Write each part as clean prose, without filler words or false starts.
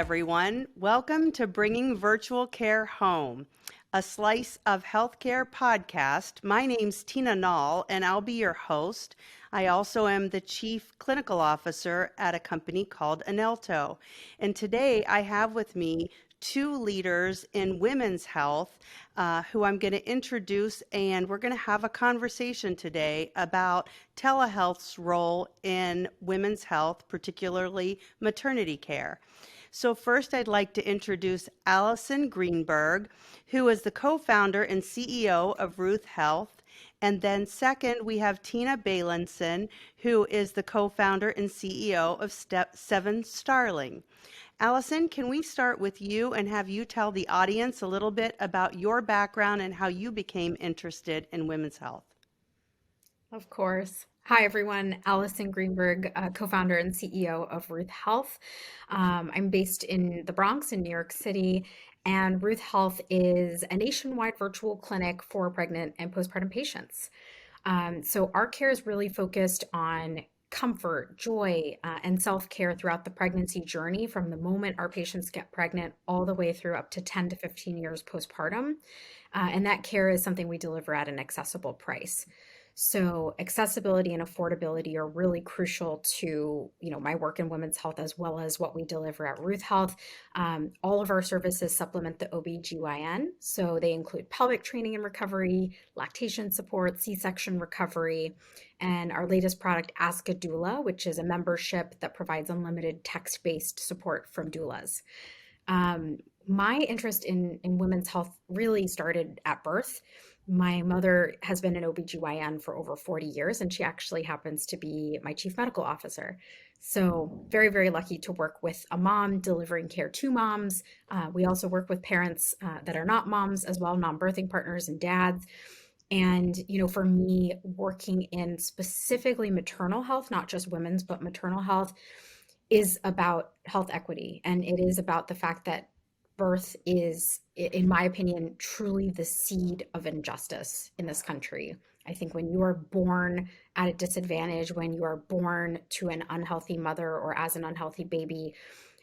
everyone. Welcome to Bringing Virtual Care Home, a Slice of Healthcare podcast. My name's Tina Null, and I'll be your host. I also am the Chief Clinical Officer at a company called Anelto. And today I have with me two leaders in women's health who I'm going to introduce, and we're going to have a conversation today about telehealth's role in women's health, particularly maternity care. So first, I'd like to introduce Alison Greenberg, who is the co-founder and CEO of Ruth Health. And then second, we have Tina Beilinson, who is the co-founder and CEO of Seven Starling. Alison, can we start with you and have you tell the audience a little bit about your background and how you became interested in women's health? Of course. Hi, everyone. Alison Greenberg, co-founder and CEO of Ruth Health. I'm based in the Bronx in New York City, and Ruth Health is a nationwide virtual clinic for pregnant and postpartum patients. So our care is really focused on comfort, joy, and self-care throughout the pregnancy journey from the moment our patients get pregnant all the way through up to 10 to 15 years postpartum. And that care is something we deliver at an accessible price. So accessibility and affordability are really crucial to, my work in women's health as well as what we deliver at Ruth Health. All of our services supplement the OB/GYN. So they include pelvic training and recovery, lactation support, C-section recovery, and our latest product, Ask a Doula, which is a membership that provides unlimited text-based support from doulas. My interest in women's health really started at birth. My mother has been an OB/GYN for over 40 years, and she actually happens to be my chief medical officer. So very, very lucky to work with a mom delivering care to moms. We also work with parents that are not moms as well, non-birthing partners and dads. And, for me, working in specifically maternal health, not just women's, but maternal health, is about health equity. And it is about the fact that birth is, in my opinion, truly the seed of injustice in this country. I think when you are born at a disadvantage, when you are born to an unhealthy mother or as an unhealthy baby,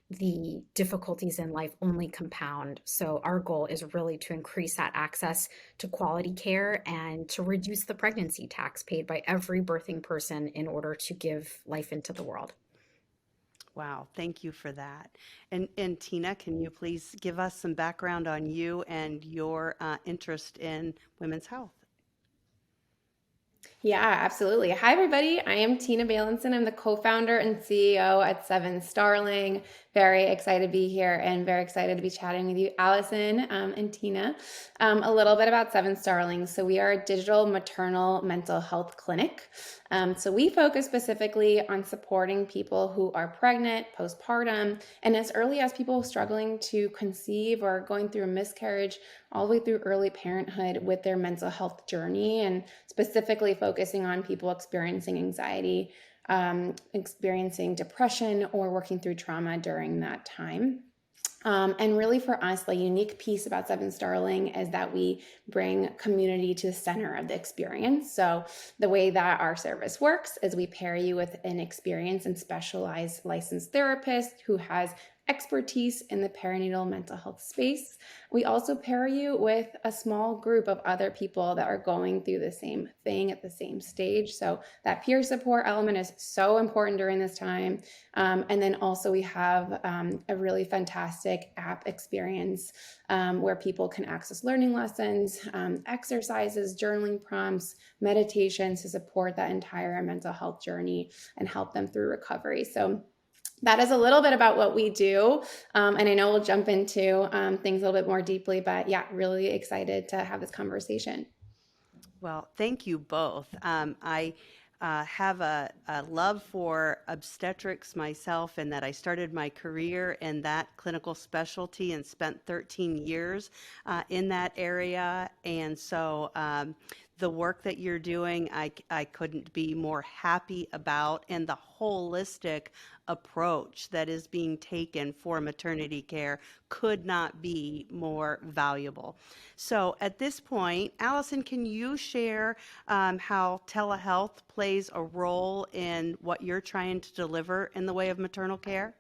the difficulties in life only compound. So our goal is really to increase that access to quality care and to reduce the pregnancy tax paid by every birthing person in order to give life into the world. Wow, thank you for that. And Tina, can you please give us some background on you and your interest in women's health? Yeah, absolutely. Hi, everybody. I am Tina Beilinson. I'm the co-founder and CEO at Seven Starling. Very excited to be here and very excited to be chatting with you, Alison and Tina. A little bit about Seven Starling. So we are a digital maternal mental health clinic. So we focus specifically on supporting people who are pregnant, postpartum, and as early as people struggling to conceive or going through a miscarriage, all the way through early parenthood with their mental health journey, and specifically focusing on people experiencing anxiety, experiencing depression, or working through trauma during that time. And really for us, the unique piece about Seven Starling is that we bring community to the center of the experience. So the way that our service works is we pair you with an experienced and specialized licensed therapist who has expertise in the perinatal mental health space. We also pair you with a small group of other people that are going through the same thing at the same stage. So that peer support element is so important during this time. And then also we have a really fantastic app experience where people can access learning lessons, exercises, journaling prompts, meditations to support that entire mental health journey and help them through recovery. So that is a little bit about what we do. And I know we'll jump into things a little bit more deeply, but yeah, really excited to have this conversation. Well, thank you both. I have a love for obstetrics myself, and that I started my career in that clinical specialty and spent 13 years in that area. And so the work that you're doing, I couldn't be more happy about, and the holistic approach that is being taken for maternity care could not be more valuable. So at this point, Alison, can you share how telehealth plays a role in what you're trying to deliver in the way of maternal care?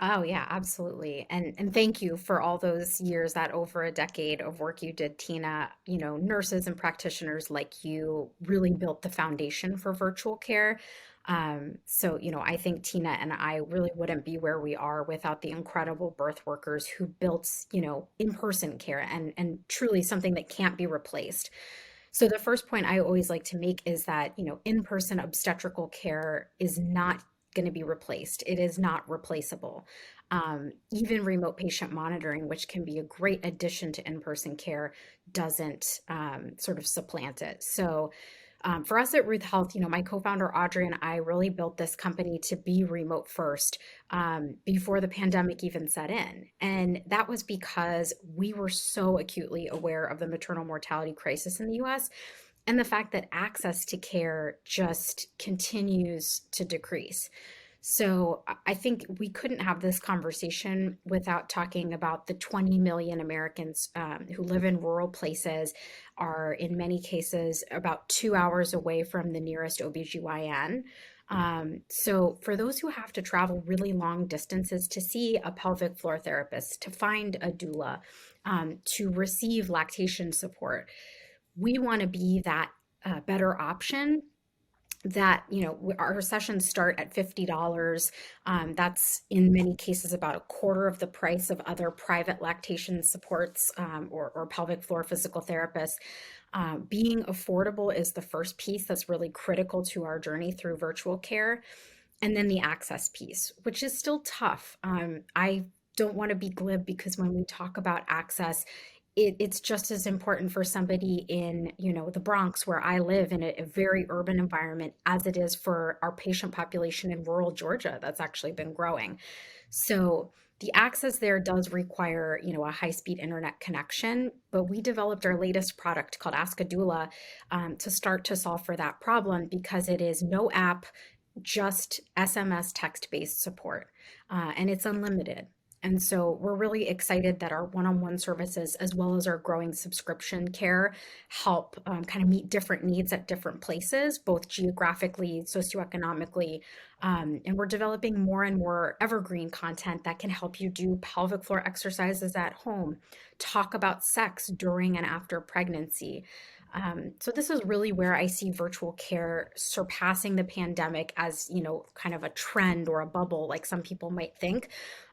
Oh yeah, absolutely. And thank you for all those years, that over a decade of work you did, Tina. You know, nurses and practitioners like you really built the foundation for virtual care. So, you know, I think Tina and I really wouldn't be where we are without the incredible birth workers who built, you know, in-person care and truly something that can't be replaced. So the first point I always like to make is that, you know, in-person obstetrical care is not going to be replaced. It is not replaceable. Even remote patient monitoring, which can be a great addition to in-person care, doesn't sort of supplant it. So for us at Ruth Health, you know, my co-founder Audrey and I really built this company to be remote first before the pandemic even set in. And that was because we were so acutely aware of the maternal mortality crisis in the US and the fact that access to care just continues to decrease. So I think we couldn't have this conversation without talking about the 20 million Americans who live in rural places, are in many cases about 2 hours away from the nearest OBGYN. So for those who have to travel really long distances to see a pelvic floor therapist, to find a doula, to receive lactation support, we want to be that better option. That, you know, our sessions start at $50. That's in many cases about a quarter of the price of other private lactation supports, or pelvic floor physical therapists. Being affordable is the first piece that's really critical to our journey through virtual care. And then the access piece, which is still tough. I don't want to be glib, because when we talk about access, it's just as important for somebody in, you know, the Bronx, where I live in a very urban environment, as it is for our patient population in rural Georgia that's actually been growing. So the access there does require, you know, a high-speed internet connection, but we developed our latest product called Ask a Doula to start to solve for that problem, because it is no app, just SMS text-based support, and it's unlimited. And so we're really excited that our one-on-one services, as well as our growing subscription care, help kind of meet different needs at different places, both geographically, socioeconomically. And we're developing more and more evergreen content that can help you do pelvic floor exercises at home, talk about sex during and after pregnancy. So this is really where I see virtual care surpassing the pandemic as, you know, kind of a trend or a bubble, like some people might think.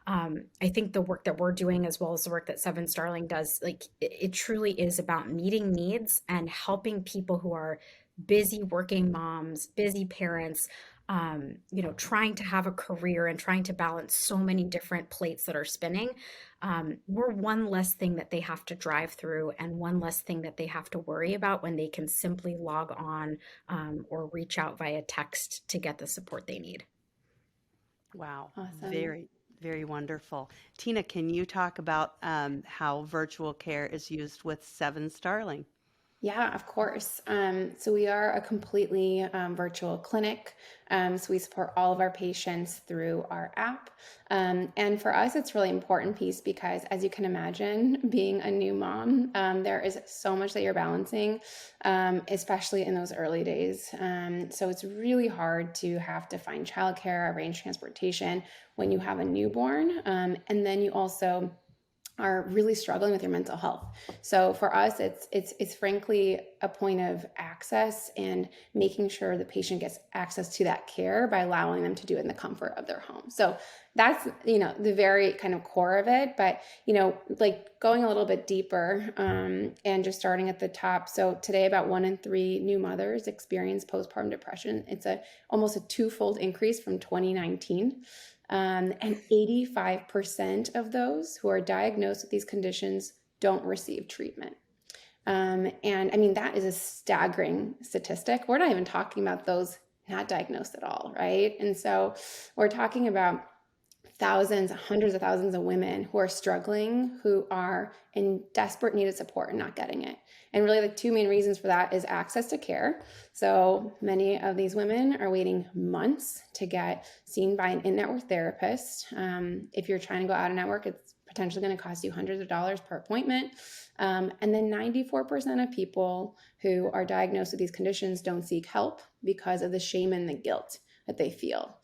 I think the work that we're doing, as well as the work that Seven Starling does, like it truly is about meeting needs and helping people who are busy working moms, busy parents, you know, trying to have a career and trying to balance so many different plates that are spinning. We're one less thing that they have to drive through, and one less thing that they have to worry about, when they can simply log on or reach out via text to get the support they need. Wow, Awesome. very, very wonderful. Tina, can you talk about how virtual care is used with Seven Starling? Yeah, of course. So we are a completely virtual clinic. So we support all of our patients through our app. And for us, it's really important piece, because as you can imagine, being a new mom, there is so much that you're balancing, especially in those early days. So it's really hard to have to find childcare, arrange transportation when you have a newborn. And then you also are really struggling with your mental health. So for us, it's frankly a point of access, and making sure the patient gets access to that care by allowing them to do it in the comfort of their home. So that's, you know, the very kind of core of it. But, you know, like going a little bit deeper, and just starting at the top. So today, about 1 in 3 new mothers experience postpartum depression. It's almost a twofold increase from 2019. And 85% of those who are diagnosed with these conditions don't receive treatment. And I mean, that is a staggering statistic. We're not even talking about those not diagnosed at all, right? And so we're talking about thousands, hundreds of thousands of women who are struggling, who are in desperate need of support and not getting it. And really, the two main reasons for that is access to care. So many of these women are waiting months to get seen by an in-network therapist. If you're trying to go out of network, it's potentially going to cost you hundreds of dollars per appointment. And then 94% of people who are diagnosed with these conditions don't seek help because of the shame and the guilt that they feel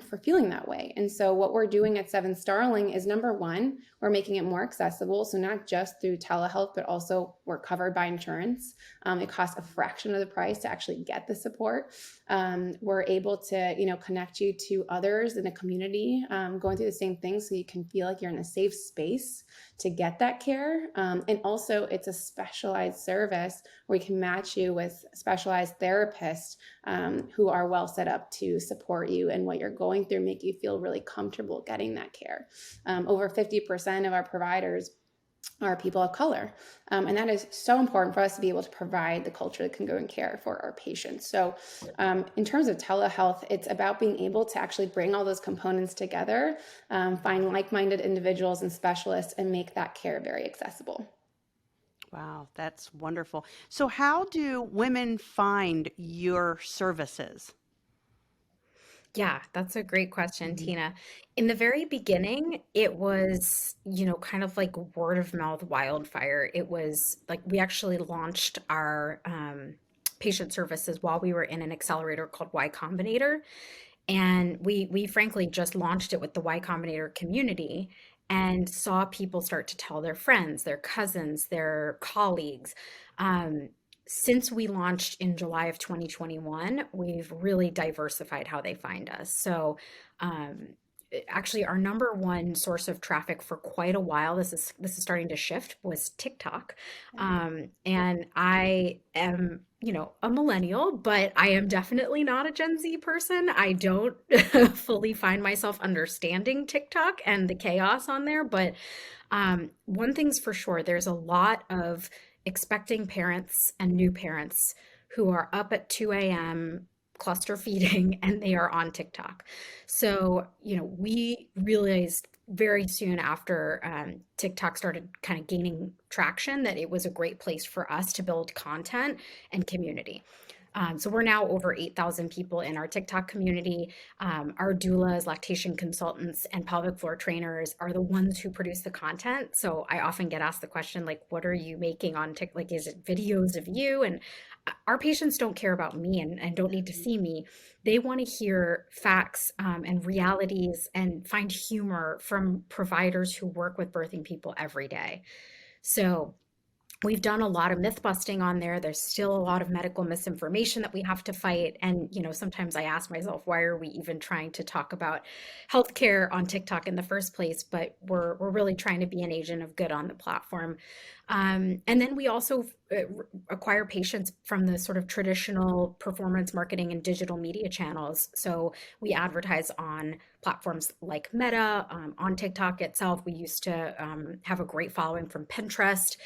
for feeling that way. And so what we're doing at Seven Starling is, number one, we're making it more accessible. So not just through telehealth, but also we're covered by insurance. It costs a fraction of the price to actually get the support. We're able to, connect you to others in a community going through the same thing, so you can feel like you're in a safe space to get that care. And also it's a specialized service where we can match you with specialized therapists who are well set up to support you and what you're going through, make you feel really comfortable getting that care. Over 50% of our providers are people of color. And that is so important for us to be able to provide the culture that can go and care for our patients. So in terms of telehealth, it's about being able to actually bring all those components together, find like-minded individuals and specialists, and make that care very accessible. Wow, that's wonderful. So how do women find your services? Yeah, that's a great question, Mhm. Tina. In the very beginning, it was, kind of like word of mouth wildfire. It was like we actually launched our patient services while we were in an accelerator called Y Combinator. And we frankly just launched it with the Y Combinator community and saw people start to tell their friends, their cousins, their colleagues. Um, since we launched in July of 2021, we've really diversified how they find us. So, um, actually, our number one source of traffic for quite a while, this is starting to shift, was TikTok. And I am, a millennial, but I am definitely not a Gen Z person. I don't fully find myself understanding TikTok and the chaos on there. But one thing's for sure, there's a lot of expecting parents and new parents who are up at 2 a.m. cluster feeding and they are on TikTok. So, we realized very soon after TikTok started kind of gaining traction that it was a great place for us to build content and community. So we're now over 8,000 people in our TikTok community. Our doulas, lactation consultants, and pelvic floor trainers are the ones who produce the content. So I often get asked the question, like, what are you making on TikTok? Like, is it videos of you? And our patients don't care about me and don't need to see me. They want to hear facts and realities and find humor from providers who work with birthing people every day. So we've done a lot of myth busting on there. There's still a lot of medical misinformation that we have to fight. And, sometimes I ask myself, why are we even trying to talk about healthcare on TikTok in the first place? But we're really trying to be an agent of good on the platform. And then we also acquire patients from the sort of traditional performance marketing and digital media channels. So we advertise on platforms like Meta, on TikTok itself. We used to have a great following from Pinterest.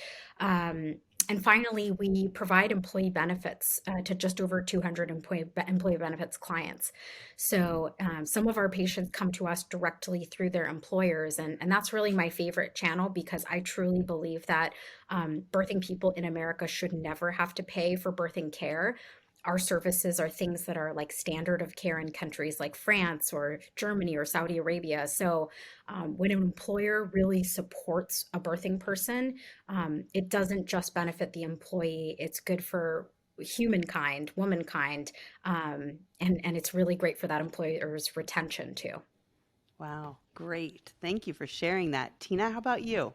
And finally, we provide employee benefits to just over 200 employee benefits clients. So some of our patients come to us directly through their employers. And that's really my favorite channel, because I truly believe that birthing people in America should never have to pay for birthing care. Our services are things that are like standard of care in countries like France or Germany or Saudi Arabia. So when an employer really supports a birthing person, it doesn't just benefit the employee, it's good for humankind, womankind, and it's really great for that employer's retention too. Wow, great. Thank you for sharing that. Tina, how about you?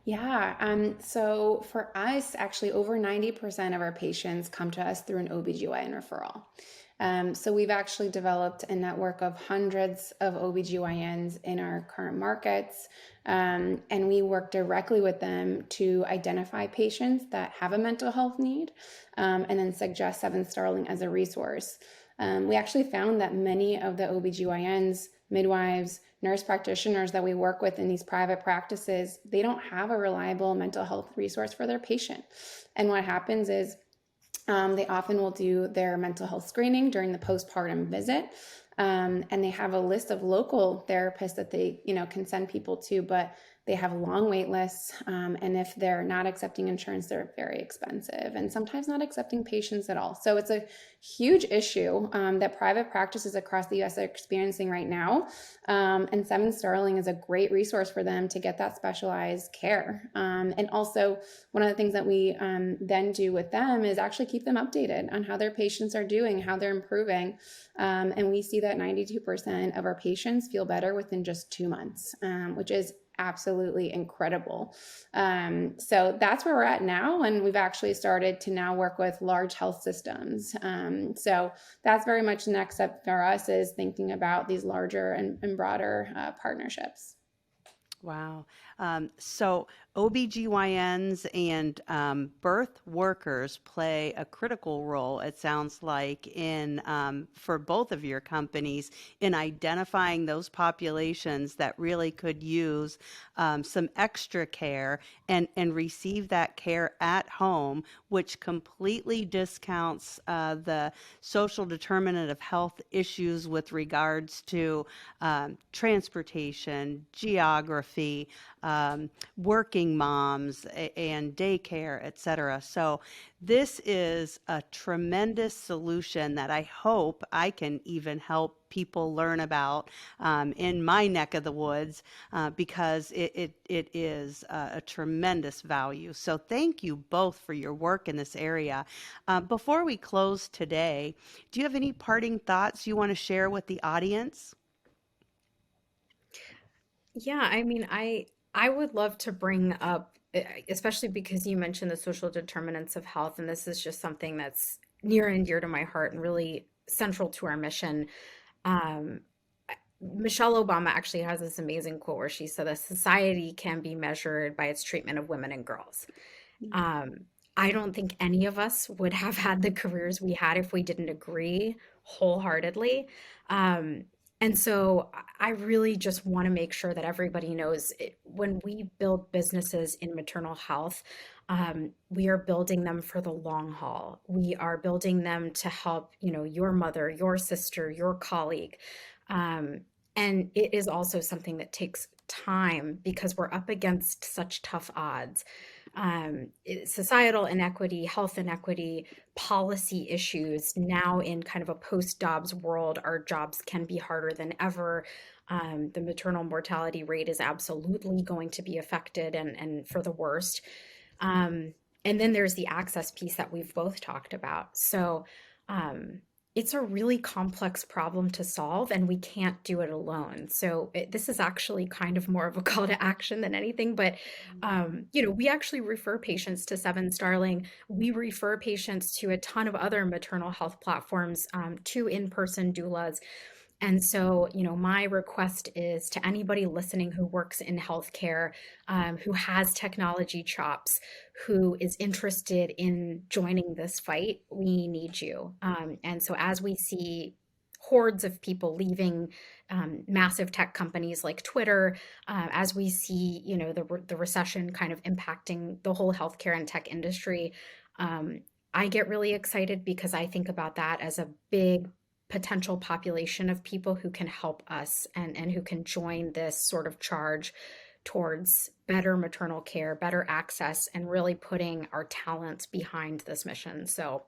Yeah. So for us, actually, over 90% of our patients come to us through an OBGYN referral. So we've actually developed a network of hundreds of OBGYNs in our current markets. And we work directly with them to identify patients that have a mental health need, and then suggest Seven Starling as a resource. We actually found that many of the OBGYNs, midwives, nurse practitioners that we work with in these private practices, they don't have a reliable mental health resource for their patient. And what happens is they often will do their mental health screening during the postpartum visit. And they have a list of local therapists that they, can send people to, but they have long wait lists, and if they're not accepting insurance, they're very expensive and sometimes not accepting patients at all. So it's a huge issue that private practices across the US are experiencing right now. And Seven Starling is a great resource for them to get that specialized care. And also, one of the things that we then do with them is actually keep them updated on how their patients are doing, how they're improving. And we see that 92% of our patients feel better within just 2 months, which is absolutely incredible. So that's where we're at now. And we've actually started to now work with large health systems. So that's very much the next step for us, is thinking about these larger and broader partnerships. Wow. So OBGYNs and birth workers play a critical role, it sounds like, in for both of your companies in identifying those populations that really could use some extra care and receive that care at home, which completely discounts the social determinant of health issues with regards to transportation, geography, working moms and daycare, et cetera. So this is a tremendous solution that I hope I can even help people learn about in my neck of the woods because it is a tremendous value. So thank you both for your work in this area. Before we close today, do you have any parting thoughts you want to share with the audience? Yeah, I mean, I would love to bring up, especially because you mentioned the social determinants of health, and this is just something that's near and dear to my heart and really central to our mission. Um, Michelle Obama actually has this amazing quote where she said, "A society can be measured by its treatment of women and girls." Um, I don't think any of us would have had the careers we had if we didn't agree wholeheartedly. Um, and so I really just want to make sure that everybody knows when we build businesses in maternal health, we are building them for the long haul. We are building them to help, your mother, your sister, your colleague. Um, and it is also something that takes time because we're up against such tough odds. Societal inequity, health inequity, policy issues. Now, in kind of a post-Dobbs world, our jobs can be harder than ever. The maternal mortality rate is absolutely going to be affected and for the worst. Um, and then there's the access piece that we've both talked about. So um, it's a really complex problem to solve, and we can't do it alone. So this is actually kind of more of a call to action than anything. But we actually refer patients to Seven Starling. We refer patients to a ton of other maternal health platforms, to in-person doulas. And so, my request is to anybody listening who works in healthcare, who has technology chops, who is interested in joining this fight, we need you. And so, as we see hordes of people leaving massive tech companies like Twitter, as we see, the recession kind of impacting the whole healthcare and tech industry, I get really excited because I think about that as a big potential population of people who can help us and who can join this sort of charge towards better maternal care, better access, and really putting our talents behind this mission. So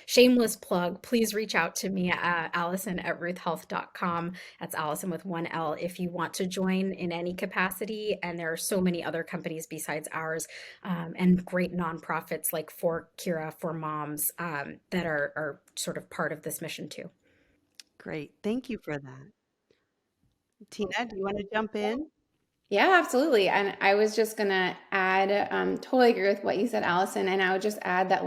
shameless plug, please reach out to me, Alison at ruthhealth.com. That's Alison with one L if you want to join in any capacity. And there are so many other companies besides ours, and great nonprofits like For Kira, for moms, that are sort of part of this mission too. Great. Thank you for that. Tina, do you want to jump in? Yeah, absolutely. And I was just gonna add, totally agree with what you said, Allison. And I would just add that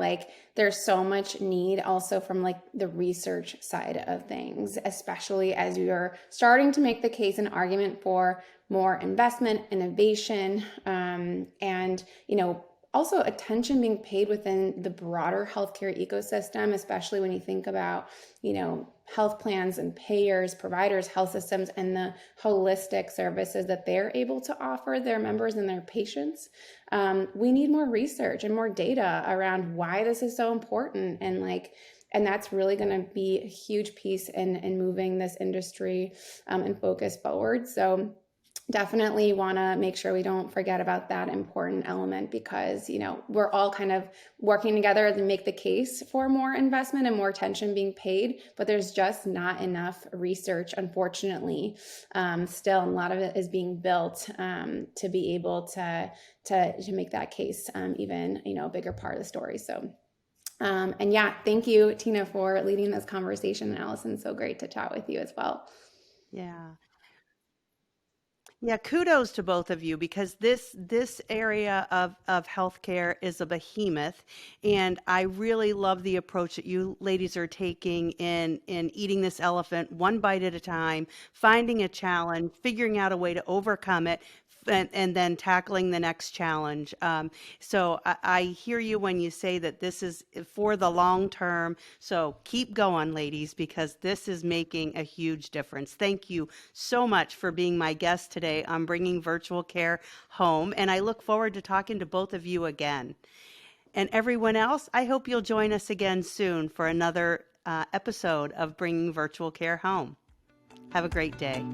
there's so much need also from the research side of things, especially as we are starting to make the case and argument for more investment, innovation, and also attention being paid within the broader healthcare ecosystem, especially when you think about, health plans and payers, providers, health systems, and the holistic services that they're able to offer their members and their patients. We need more research and more data around why this is so important. And that's really going to be a huge piece in moving this industry and focus forward. So definitely want to make sure we don't forget about that important element, because we're all kind of working together to make the case for more investment and more attention being paid, but there's just not enough research, unfortunately, still, and a lot of it is being built to be able to make that case even a bigger part of the story. So and yeah, thank you, Tina, for leading this conversation. And Allison, so great to chat with you as well. Yeah. Yeah, kudos to both of you, because this area of healthcare is a behemoth, and I really love the approach that you ladies are taking in eating this elephant one bite at a time, finding a challenge, figuring out a way to overcome it, and then tackling the next challenge. So I hear you when you say that this is for the long term. So keep going, ladies, because this is making a huge difference. Thank you so much for being my guest today on Bringing Virtual Care Home. And I look forward to talking to both of you again. And everyone else, I hope you'll join us again soon for another episode of Bringing Virtual Care Home. Have a great day.